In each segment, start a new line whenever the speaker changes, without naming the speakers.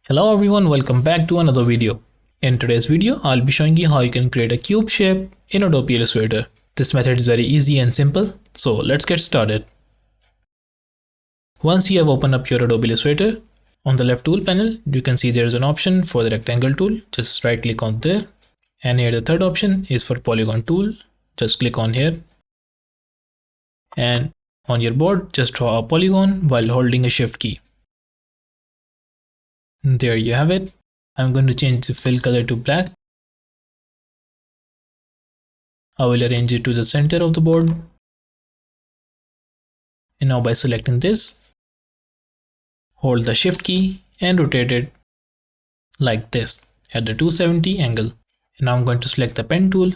Hello everyone, welcome back to another video. In today's video, I'll be showing you how you can create a cube shape in Adobe Illustrator. This method is very easy and simple, so let's get started. Once you have opened up your Adobe Illustrator, on the left tool panel, you can see there is an option for the rectangle tool. Just right click on there. And here the third option is for polygon tool. Just click on here. And on your board, just draw a polygon while holding a shift key. There you have it. I'm going to change the fill color to black. I will arrange it to the center of the board. And now by selecting this, hold the shift key and rotate it like this at the 270 angle. And now I'm going to select the pen tool.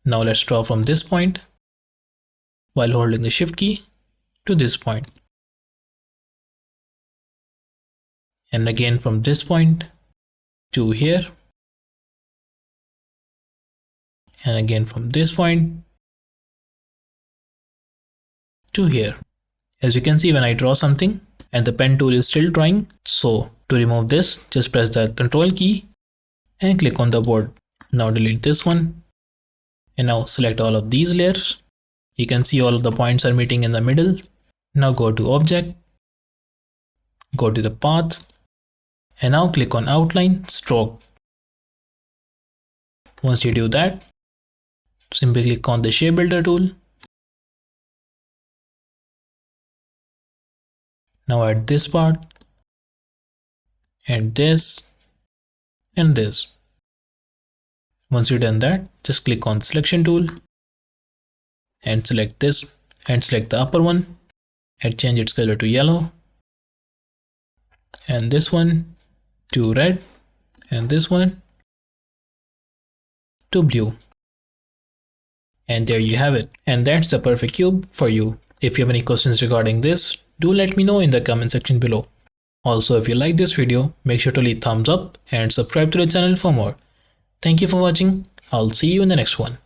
Now let's draw from this point while holding the shift key to this point. And again from this point to here. And again from this point to here. As you can see, when I draw something and the pen tool is still drawing, so to remove this, just press the Ctrl key and click on the board. Now delete this one. And now select all of these layers. You can see all of the points are meeting in the middle. Now go to Object, go to the Path, and now click on Outline Stroke. Once you do that, simply click on the Shape Builder tool. Now add this part, and this, and this. Once you've done that, just click on Selection tool and select this, and select the upper one and change its color to yellow, and this one to red, and this one to blue. And there you have it. And that's the perfect cube for you. If you have any questions regarding this, do let me know in the comment section below. Also, if you like this video, make sure to leave thumbs up and subscribe to the channel for more. Thank you for watching. I'll see you in the next one.